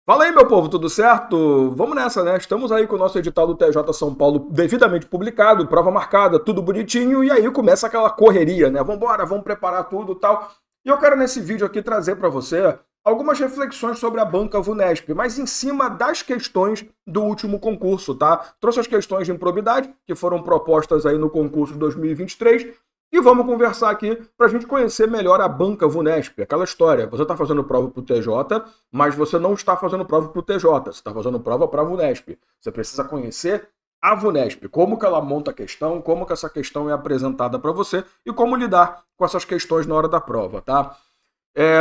Fala aí, meu povo, tudo certo? Vamos nessa, né? Estamos aí com o nosso edital do TJ São Paulo devidamente publicado, prova marcada, tudo bonitinho, e aí começa aquela correria, né? Vambora, vamos preparar tudo e tal. E eu quero nesse vídeo aqui trazer para você algumas reflexões sobre a banca VUNESP, mas em cima das questões do último concurso, tá? Trouxe as questões de improbidade, que foram propostas aí no concurso de 2023, e vamos conversar aqui para a gente conhecer melhor a banca VUNESP, aquela história. Você está fazendo prova para o TJ, mas você não está fazendo prova para o TJ, você está fazendo prova para a VUNESP. Você precisa conhecer a VUNESP, como que ela monta a questão, como que essa questão é apresentada para você e como lidar com essas questões na hora da prova, tá?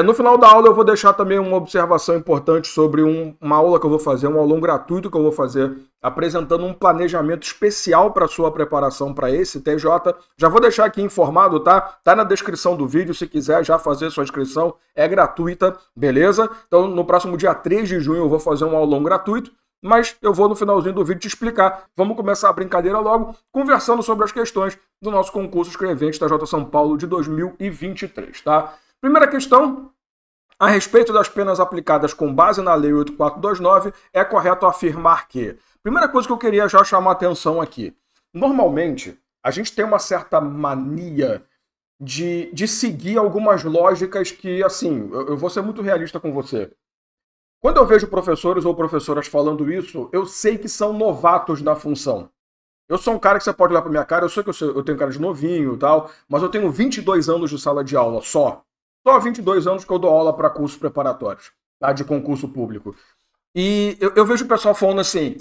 No final da aula eu vou deixar também uma observação importante sobre uma aula que eu vou fazer, um aulão gratuito que eu vou fazer, apresentando um planejamento especial para a sua preparação para esse TJ. Já vou deixar aqui informado, tá? Tá na descrição do vídeo, se quiser já fazer sua inscrição, é gratuita, beleza? Então no próximo dia 3 de junho eu vou fazer um aulão gratuito, mas eu vou no finalzinho do vídeo te explicar. Vamos começar a brincadeira logo, conversando sobre as questões do nosso concurso escrevente TJ São Paulo de 2023, tá? Primeira questão, a respeito das penas aplicadas com base na Lei 8429, é correto afirmar que... Primeira coisa que eu queria já chamar a atenção aqui. Normalmente, a gente tem uma certa mania de seguir algumas lógicas que, assim, eu vou ser muito realista com você. Quando eu vejo professores ou professoras falando isso, eu sei que são novatos na função. Eu sou um cara que você pode olhar pra minha cara, eu sei que eu tenho cara de novinho e tal, mas eu tenho 22 anos de sala de aula só. Só 22 anos que eu dou aula para cursos preparatórios, tá? De concurso público. E eu vejo o pessoal falando assim,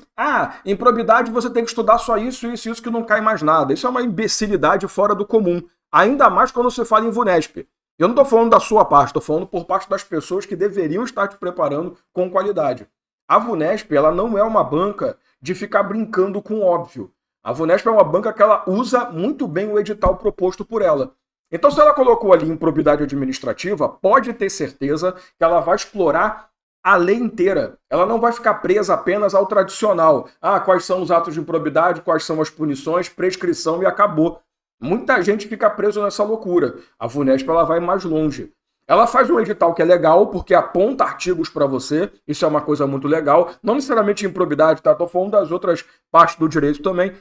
improbidade você tem que estudar só isso, isso e isso que não cai mais nada. Isso é uma imbecilidade fora do comum. Ainda mais quando você fala em VUNESP. Eu não estou falando da sua parte, estou falando por parte das pessoas que deveriam estar te preparando com qualidade. A VUNESP, ela não é uma banca de ficar brincando com o óbvio. A VUNESP é uma banca que ela usa muito bem o edital proposto por ela. Então, se ela colocou ali improbidade administrativa, pode ter certeza que ela vai explorar a lei inteira. Ela não vai ficar presa apenas ao tradicional. Quais são os atos de improbidade, quais são as punições, prescrição e acabou. Muita gente fica preso nessa loucura. A VUNESP ela vai mais longe. Ela faz um edital que é legal, porque aponta artigos para você, isso é uma coisa muito legal. Não necessariamente improbidade, tá? Estou falando das outras partes do direito também.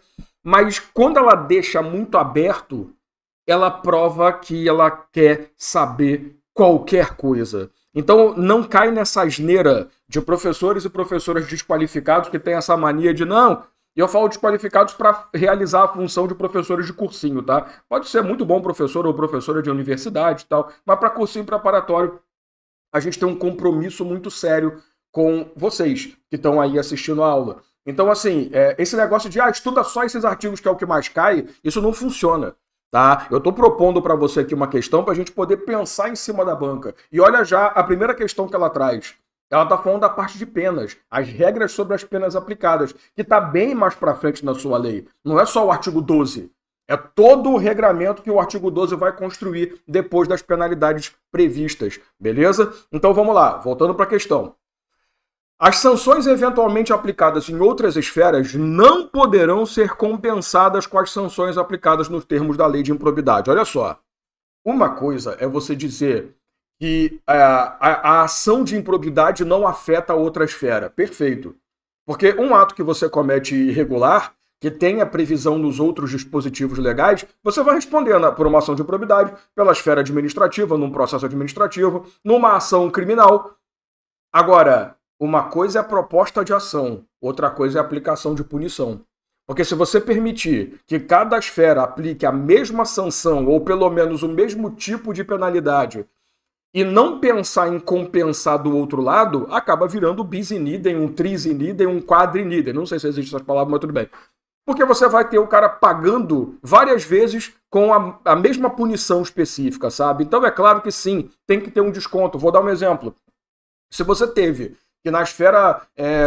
Mas quando ela deixa muito aberto, ela prova que ela quer saber qualquer coisa. Então não cai nessa asneira de professores e professoras desqualificados que tem essa mania de não, e eu falo desqualificados para realizar a função de professores de cursinho, tá? Pode ser muito bom professor ou professora de universidade e tal, mas para cursinho preparatório a gente tem um compromisso muito sério com vocês que estão aí assistindo a aula. Então assim, esse negócio de estuda só esses artigos que é o que mais cai, isso não funciona. Tá? Eu estou propondo para você aqui uma questão para a gente poder pensar em cima da banca. E olha já a primeira questão que ela traz. Ela está falando da parte de penas, as regras sobre as penas aplicadas, que está bem mais para frente na sua lei. Não é só o artigo 12. É todo o regramento que o artigo 12 vai construir depois das penalidades previstas. Beleza? Então vamos lá, voltando para a questão. As sanções eventualmente aplicadas em outras esferas não poderão ser compensadas com as sanções aplicadas nos termos da lei de improbidade. Olha só, uma coisa é você dizer que a ação de improbidade não afeta a outra esfera. Perfeito. Porque um ato que você comete irregular, que tenha previsão nos outros dispositivos legais, você vai responder por uma ação de improbidade, pela esfera administrativa, num processo administrativo, numa ação criminal. Agora, uma coisa é a proposta de ação, outra coisa é a aplicação de punição. Porque se você permitir que cada esfera aplique a mesma sanção, ou pelo menos o mesmo tipo de penalidade, e não pensar em compensar do outro lado, acaba virando bis in idem, um tris in idem, um quadri in idem. Não sei se existe essas palavras, mas tudo bem. Porque você vai ter o cara pagando várias vezes com a mesma punição específica, sabe? Então é claro que sim, tem que ter um desconto. Vou dar um exemplo. Se você teve que na esfera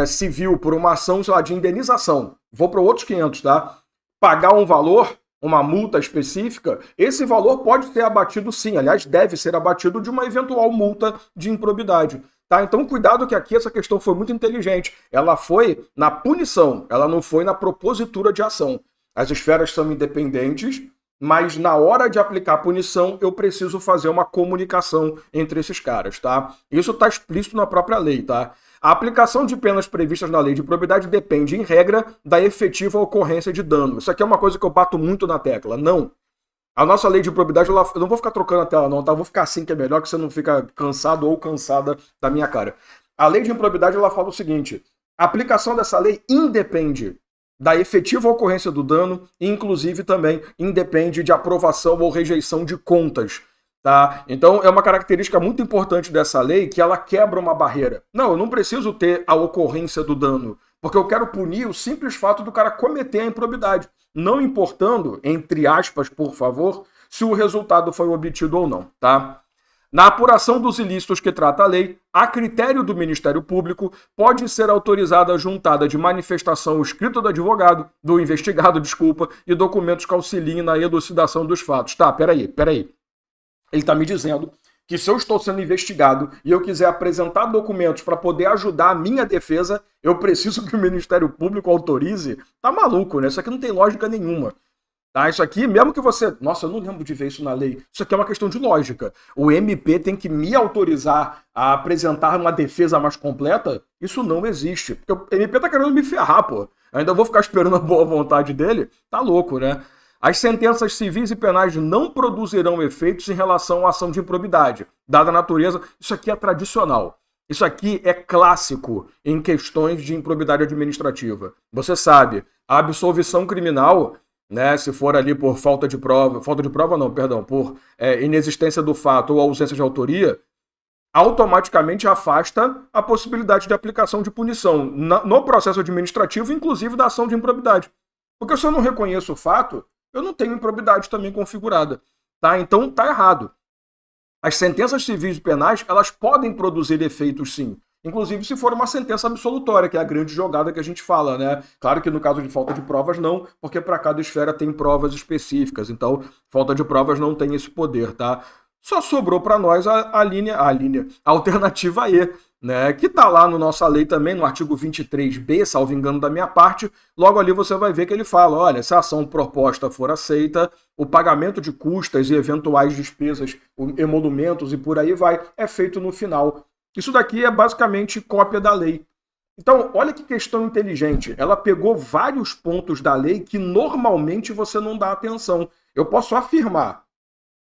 civil, por uma ação, sei lá, de indenização, vou para outros 500, tá? Pagar um valor, uma multa específica, esse valor pode ser abatido sim, aliás, deve ser abatido de uma eventual multa de improbidade. Tá? Então, cuidado que aqui essa questão foi muito inteligente. Ela foi na punição, ela não foi na propositura de ação. As esferas são independentes, mas na hora de aplicar a punição, eu preciso fazer uma comunicação entre esses caras, tá? Isso está explícito na própria lei, tá? A aplicação de penas previstas na lei de improbidade depende, em regra, da efetiva ocorrência de dano. Isso aqui é uma coisa que eu bato muito na tecla. Não. A nossa lei de improbidade, eu não vou ficar trocando a tela não, tá? Eu vou ficar assim que é melhor, que você não fica cansado ou cansada da minha cara. A lei de improbidade, ela fala o seguinte: a aplicação dessa lei independe da efetiva ocorrência do dano e, inclusive, também independe de aprovação ou rejeição de contas. Tá? Então, é uma característica muito importante dessa lei que ela quebra uma barreira. Não, eu não preciso ter a ocorrência do dano, porque eu quero punir o simples fato do cara cometer a improbidade, não importando, entre aspas, por favor, se o resultado foi obtido ou não. Tá? Na apuração dos ilícitos que trata a lei, a critério do Ministério Público, pode ser autorizada a juntada de manifestação escrita do advogado, do investigado, e documentos que auxiliem na elucidação dos fatos. Tá, peraí. Ele está me dizendo que se eu estou sendo investigado e eu quiser apresentar documentos para poder ajudar a minha defesa, eu preciso que o Ministério Público autorize? Tá maluco, né? Isso aqui não tem lógica nenhuma. Tá? Isso aqui, mesmo que você... Nossa, eu não lembro de ver isso na lei. Isso aqui é uma questão de lógica. O MP tem que me autorizar a apresentar uma defesa mais completa? Isso não existe. Porque o MP tá querendo me ferrar, pô. Ainda vou ficar esperando a boa vontade dele? Tá louco, né? As sentenças civis e penais não produzirão efeitos em relação à ação de improbidade, dada a natureza. Isso aqui é tradicional. Isso aqui é clássico em questões de improbidade administrativa. Você sabe, a absolvição criminal, né, se for ali por falta de prova não, perdão, por inexistência do fato ou ausência de autoria, automaticamente afasta a possibilidade de aplicação de punição no processo administrativo, inclusive da ação de improbidade. Porque se eu não reconheço o fato, eu não tenho improbidade também configurada. Tá? Então tá errado. As sentenças civis e penais, elas podem produzir efeitos sim. Inclusive se for uma sentença absolutória, que é a grande jogada que a gente fala, né? Claro que no caso de falta de provas não, porque para cada esfera tem provas específicas. Então, falta de provas não tem esse poder, tá? Só sobrou para nós a alternativa E, né, que está lá na nossa lei também, no artigo 23b, salvo engano da minha parte. Logo ali você vai ver que ele fala, olha, se a ação proposta for aceita, o pagamento de custas e eventuais despesas, emolumentos e por aí vai, é feito no final. Isso daqui é basicamente cópia da lei. Então, olha que questão inteligente. Ela pegou vários pontos da lei que normalmente você não dá atenção. Eu posso afirmar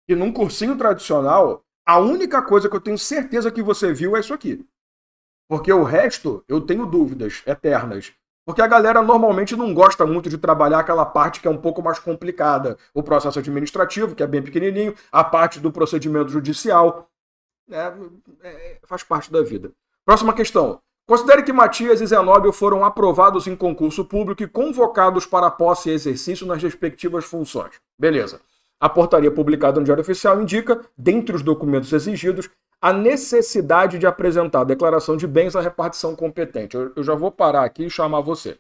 que num cursinho tradicional, a única coisa que eu tenho certeza que você viu é isso aqui. Porque o resto, eu tenho dúvidas eternas. Porque a galera normalmente não gosta muito de trabalhar aquela parte que é um pouco mais complicada. O processo administrativo, que é bem pequenininho, a parte do procedimento judicial. Faz parte da vida. Próxima questão. Considere que Matias e Zenóbio foram aprovados em concurso público e convocados para posse e exercício nas respectivas funções. Beleza. A portaria publicada no Diário Oficial indica, dentre os documentos exigidos, a necessidade de apresentar a declaração de bens à repartição competente. Eu já vou parar aqui e chamar você.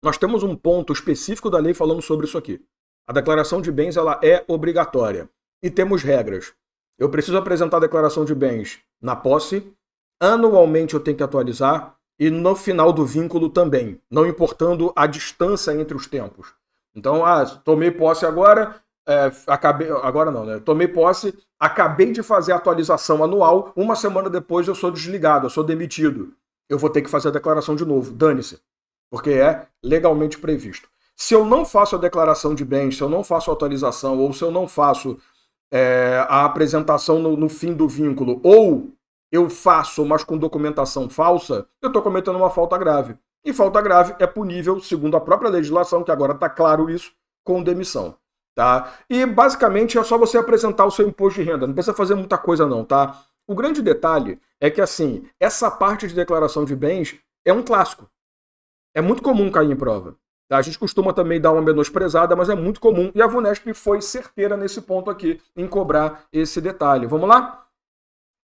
Nós temos um ponto específico da lei falando sobre isso aqui. A declaração de bens ela é obrigatória. E temos regras. Eu preciso apresentar a declaração de bens na posse, anualmente eu tenho que atualizar, e no final do vínculo também, não importando a distância entre os tempos. Então, tomei posse agora, tomei posse, acabei de fazer a atualização anual, uma semana depois eu sou desligado, eu sou demitido. Eu vou ter que fazer a declaração de novo, dane-se, porque é legalmente previsto. Se eu não faço a declaração de bens, se eu não faço a atualização, ou se eu não faço a apresentação no fim do vínculo, ou eu faço, mas com documentação falsa, eu estou cometendo uma falta grave. E falta grave é punível, segundo a própria legislação, que agora está claro isso, com demissão. Tá? E basicamente é só você apresentar o seu imposto de renda, não precisa fazer muita coisa não, tá? O grande detalhe é que assim, essa parte de declaração de bens é um clássico. É muito comum cair em prova. Tá? A gente costuma também dar uma menosprezada, mas é muito comum. E a VUNESP foi certeira nesse ponto aqui, em cobrar esse detalhe. Vamos lá?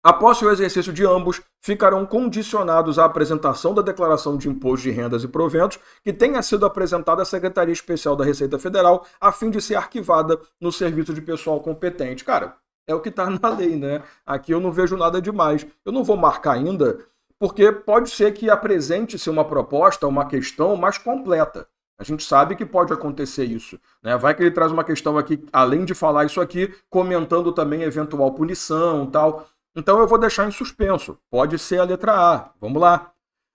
Após o exercício de ambos, ficarão condicionados à apresentação da declaração de imposto de rendas e proventos que tenha sido apresentada à Secretaria Especial da Receita Federal a fim de ser arquivada no serviço de pessoal competente. Cara, é o que está na lei, né? Aqui eu não vejo nada demais. Eu não vou marcar ainda, porque pode ser que apresente-se uma proposta, uma questão mais completa. A gente sabe que pode acontecer isso, né? Vai que ele traz uma questão aqui, além de falar isso aqui, comentando também eventual punição e tal. Então eu vou deixar em suspenso. Pode ser a letra A. Vamos lá.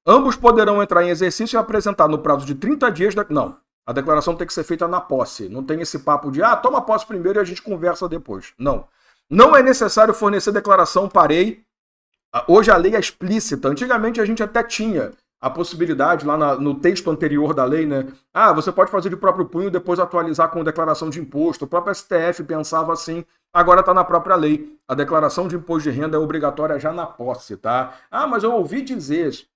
Ambos poderão entrar em exercício e apresentar no prazo de 30 dias... Não, a declaração tem que ser feita na posse. Não tem esse papo de, toma posse primeiro e a gente conversa depois. Não. Não é necessário fornecer declaração, parei. Hoje a lei é explícita. Antigamente a gente até tinha a possibilidade, lá no texto anterior da lei, né? Você pode fazer de próprio punho e depois atualizar com declaração de imposto. O próprio STF pensava assim. Agora está na própria lei. A declaração de imposto de renda é obrigatória já na posse, tá? Mas eu ouvi dizer...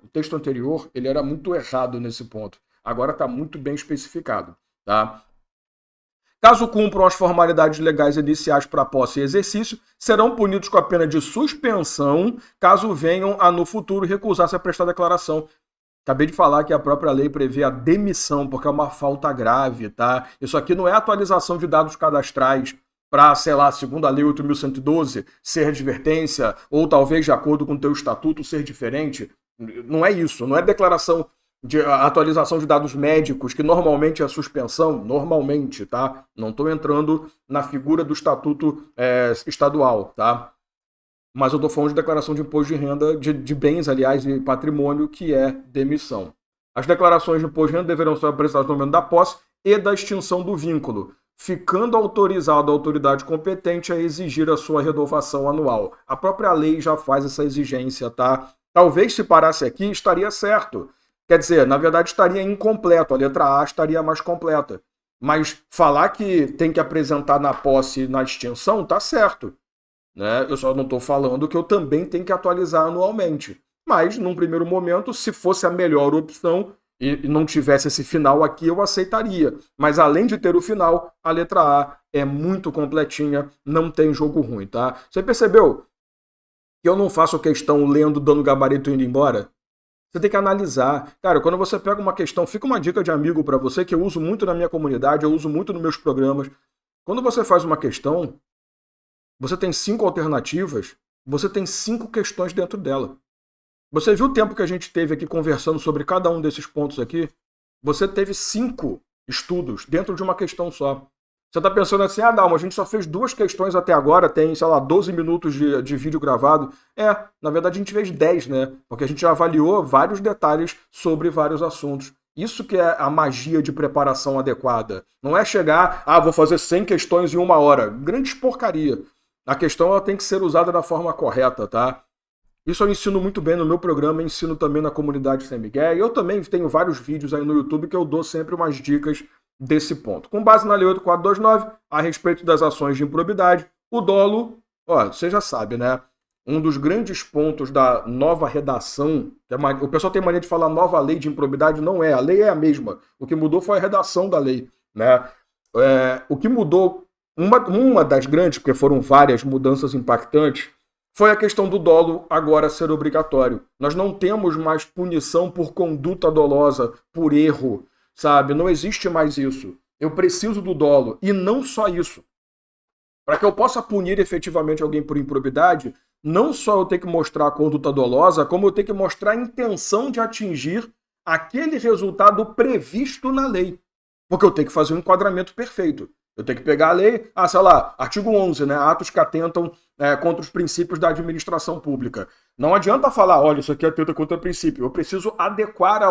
O texto anterior, ele era muito errado nesse ponto. Agora está muito bem especificado, tá? Caso cumpram as formalidades legais iniciais para posse e exercício, serão punidos com a pena de suspensão, caso venham a, no futuro, recusar-se a prestar declaração. Acabei de falar que a própria lei prevê a demissão, porque é uma falta grave, tá? Isso aqui não é atualização de dados cadastrais para, sei lá, segundo a lei 8.112, ser advertência, ou talvez, de acordo com o teu estatuto, ser diferente. Não é isso, não é declaração de atualização de dados médicos, que normalmente é suspensão, normalmente, tá? Não estou entrando na figura do estatuto estadual, tá? Mas eu estou falando de declaração de imposto de renda, de bens, aliás, e patrimônio, que é demissão. As declarações de imposto de renda deverão ser apresentadas no momento da posse e da extinção do vínculo, ficando autorizada a autoridade competente a exigir a sua renovação anual. A própria lei já faz essa exigência, tá? Talvez se parasse aqui, estaria certo. Quer dizer, na verdade estaria incompleto, a letra A estaria mais completa. Mas falar que tem que apresentar na posse e na extinção, tá certo. Né? Eu só não estou falando que eu também tenho que atualizar anualmente. Mas, num primeiro momento, se fosse a melhor opção e não tivesse esse final aqui, eu aceitaria. Mas, além de ter o final, a letra A é muito completinha, não tem jogo ruim, tá? Você percebeu que eu não faço questão lendo, dando gabarito e indo embora? Você tem que analisar. Cara, quando você pega uma questão, fica uma dica de amigo para você, que eu uso muito na minha comunidade, eu uso muito nos meus programas. Quando você faz uma questão, você tem 5 alternativas, você tem 5 questões dentro dela. Você viu o tempo que a gente teve aqui conversando sobre cada um desses pontos aqui? Você teve 5 estudos dentro de uma questão só. Você está pensando assim, Dalma, a gente só fez 2 questões até agora, tem, sei lá, 12 minutos de vídeo gravado. Na verdade a gente fez 10, né? Porque a gente já avaliou vários detalhes sobre vários assuntos. Isso que é a magia de preparação adequada. Não é chegar, vou fazer 100 questões em 1 hora. Grande porcaria. A questão ela tem que ser usada da forma correta, tá? Isso eu ensino muito bem no meu programa, ensino também na comunidade Sem Miguel. Eu também tenho vários vídeos aí no YouTube que eu dou sempre umas dicas desse ponto. Com base na Lei 8429, a respeito das ações de improbidade, o dolo, você já sabe, né? Um dos grandes pontos da nova redação, o pessoal tem mania de falar nova lei de improbidade, não é, a lei é a mesma. O que mudou foi a redação da lei, né? O que mudou, uma das grandes, porque foram várias mudanças impactantes, foi a questão do dolo agora ser obrigatório. Nós não temos mais punição por conduta dolosa, por erro, sabe? Não existe mais isso. Eu preciso do dolo. E não só isso. Para que eu possa punir efetivamente alguém por improbidade, não só eu tenho que mostrar a conduta dolosa, como eu tenho que mostrar a intenção de atingir aquele resultado previsto na lei. Porque eu tenho que fazer um enquadramento perfeito. Eu tenho que pegar a lei, sei lá, artigo 11, né? Atos que atentam contra os princípios da administração pública. Não adianta falar, olha, isso aqui atenta contra o princípio. Eu preciso adequar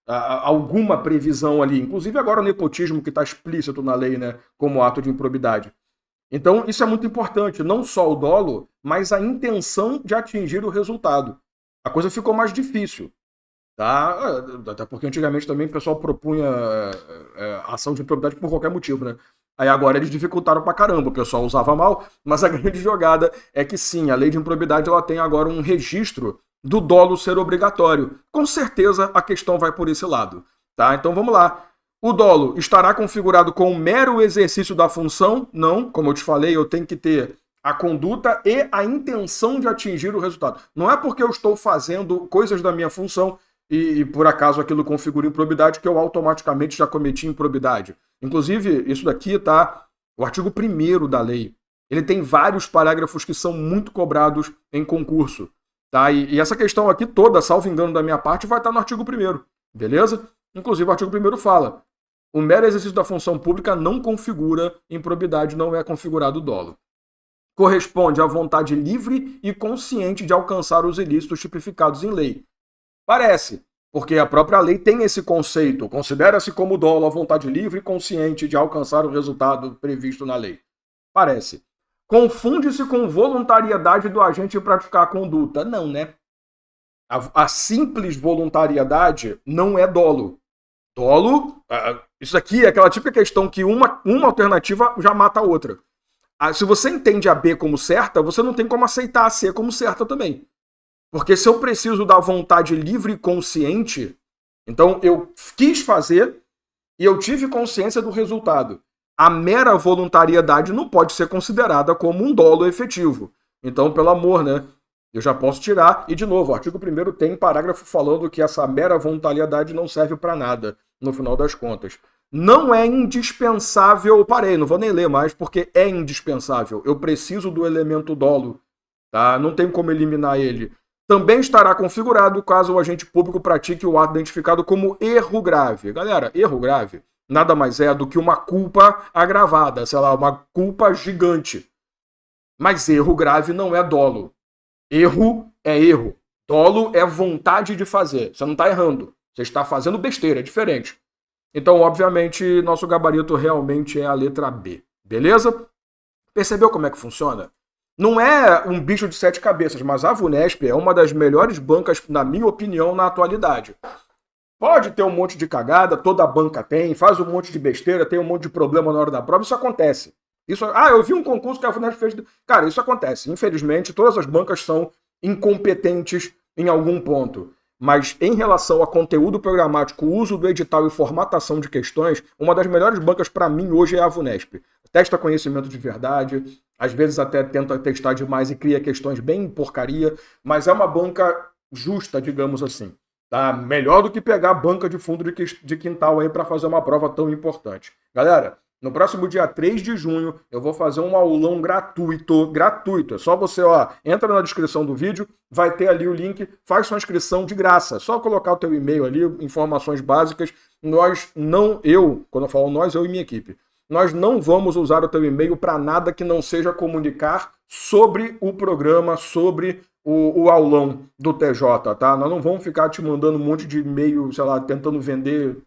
alguma previsão ali. Inclusive agora o nepotismo que está explícito na lei, né? Como ato de improbidade. Então, isso é muito importante. Não só o dolo, mas a intenção de atingir o resultado. A coisa ficou mais difícil. Tá? Até porque antigamente também o pessoal propunha ação de improbidade por qualquer motivo, né? Aí agora eles dificultaram pra caramba, o pessoal usava mal, mas a grande jogada é que sim, a lei de improbidade ela tem agora um registro do dolo ser obrigatório. Com certeza a questão vai por esse lado, tá? Então vamos lá. O dolo estará configurado com o mero exercício da função? Não, como eu te falei, eu tenho que ter a conduta e a intenção de atingir o resultado. Não é porque eu estou fazendo coisas da minha função e por acaso aquilo configura improbidade que eu automaticamente já cometi improbidade. Inclusive, isso daqui tá o artigo 1º da lei. Ele tem vários parágrafos que são muito cobrados em concurso. Tá? E essa questão aqui toda, salvo engano da minha parte, vai estar no artigo 1º. Beleza? Inclusive, o artigo 1º fala: o mero exercício da função pública não configura improbidade, não é configurado dolo. corresponde à vontade livre e consciente de alcançar os ilícitos tipificados em lei. Parece, porque a própria lei tem esse conceito, considera-se como dolo a vontade livre e consciente de alcançar o resultado previsto na lei. Parece. Confunde-se com voluntariedade do agente praticar a conduta. Não, né? A simples voluntariedade não é dolo. Dolo, isso aqui é aquela típica questão que uma alternativa já mata a outra. Se você entende a B como certa, você não tem como aceitar a C como certa também. Porque se eu preciso da vontade livre e consciente, então eu quis fazer e eu tive consciência do resultado. A mera voluntariedade não pode ser considerada como um dolo efetivo. Então, pelo amor, né? Eu já posso tirar. E, de novo, o artigo 1º tem parágrafo falando que essa mera voluntariedade não serve para nada, no final das contas. Não é indispensável... Parei, não vou nem ler mais, porque é indispensável. Eu preciso do elemento dolo. Tá? Não tem como eliminar ele. Também estará configurado caso o agente público pratique o ato identificado como erro grave. Galera, erro grave nada mais é do que uma culpa agravada, sei lá, uma culpa gigante. Mas erro grave não é dolo. Erro é erro. Dolo é vontade de fazer. Você não está errando. Você está fazendo besteira, é diferente. Então, obviamente, nosso gabarito realmente é a letra B. Beleza? Percebeu como é que funciona? Não é um bicho de 7 cabeças, mas a VUNESP é uma das melhores bancas, na minha opinião, na atualidade. Pode ter um monte de cagada, toda banca tem, faz um monte de besteira, tem um monte de problema na hora da prova, isso acontece. Eu vi um concurso que a VUNESP fez... Cara, isso acontece. Infelizmente, todas as bancas são incompetentes em algum ponto. Mas em relação a conteúdo programático, uso do edital e formatação de questões, uma das melhores bancas para mim hoje é a VUNESP. Testa conhecimento de verdade, às vezes até tenta testar demais e cria questões bem porcaria, mas é uma banca justa, digamos assim. Tá? Melhor do que pegar a banca de fundo de quintal aí para fazer uma prova tão importante. Galera, no próximo dia 3 de junho, eu vou fazer um aulão gratuito. É só você, entra na descrição do vídeo, vai ter ali o link, faz sua inscrição de graça. É só colocar o teu e-mail ali, informações básicas. Quando eu falo nós, eu e minha equipe. Nós não vamos usar o teu e-mail para nada que não seja comunicar sobre o programa, sobre o aulão do TJ, tá? Nós não vamos ficar te mandando um monte de e-mail, sei lá, tentando vender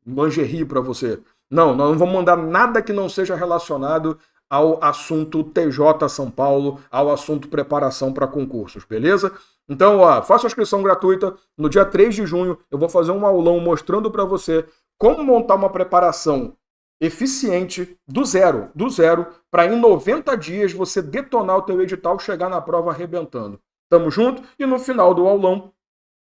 lingerie para você. Não, nós não vamos mandar nada que não seja relacionado ao assunto TJ São Paulo, ao assunto preparação para concursos, beleza? Então, faça a inscrição gratuita. No dia 3 de junho, eu vou fazer um aulão mostrando para você como montar uma preparação eficiente do zero, para em 90 dias você detonar o teu edital e chegar na prova arrebentando. Tamo junto? E no final do aulão,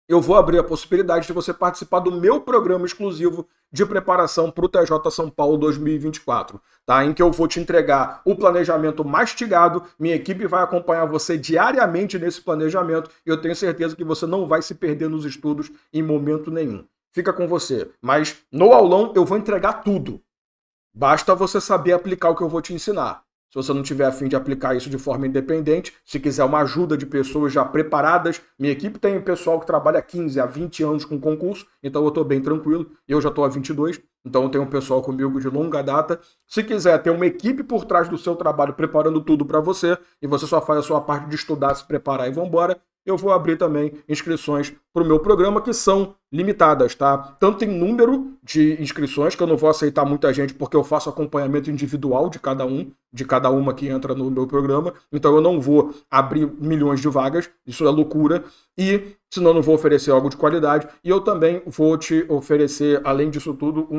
eu vou abrir a possibilidade de você participar do meu programa exclusivo de preparação para o TJ São Paulo 2024, tá? Em que eu vou te entregar o planejamento mastigado, minha equipe vai acompanhar você diariamente nesse planejamento e eu tenho certeza que você não vai se perder nos estudos em momento nenhum. Fica com você. Mas no aulão eu vou entregar tudo. Basta você saber aplicar o que eu vou te ensinar. Se você não tiver a fim de aplicar isso de forma independente, se quiser uma ajuda de pessoas já preparadas, minha equipe tem pessoal que trabalha há 15, há 20 anos com concurso, então eu estou bem tranquilo. Eu já estou há 22, então eu tenho um pessoal comigo de longa data. Se quiser ter uma equipe por trás do seu trabalho preparando tudo para você, e você só faz a sua parte de estudar, se preparar e vambora, eu vou abrir também inscrições para o meu programa, que são limitadas, tá? Tanto em número de inscrições, que eu não vou aceitar muita gente porque eu faço acompanhamento individual de cada uma que entra no meu programa, então eu não vou abrir milhões de vagas, isso é loucura, e senão eu não vou oferecer algo de qualidade, e eu também vou te oferecer, além disso tudo,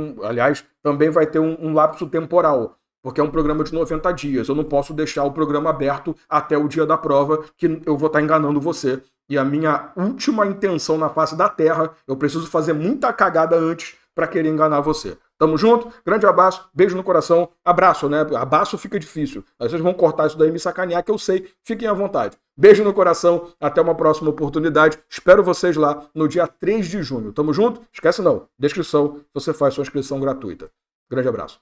também vai ter um lapso temporal, porque é um programa de 90 dias. Eu não posso deixar o programa aberto até o dia da prova, que eu vou estar enganando você. E a minha última intenção na face da Terra, eu preciso fazer muita cagada antes para querer enganar você. Tamo junto? Grande abraço, beijo no coração. Abraço, né? Abraço fica difícil. Aí vocês vão cortar isso daí e me sacanear, que eu sei. Fiquem à vontade. Beijo no coração, até uma próxima oportunidade. Espero vocês lá no dia 3 de junho. Tamo junto? Esquece não, descrição, você faz sua inscrição gratuita. Grande abraço.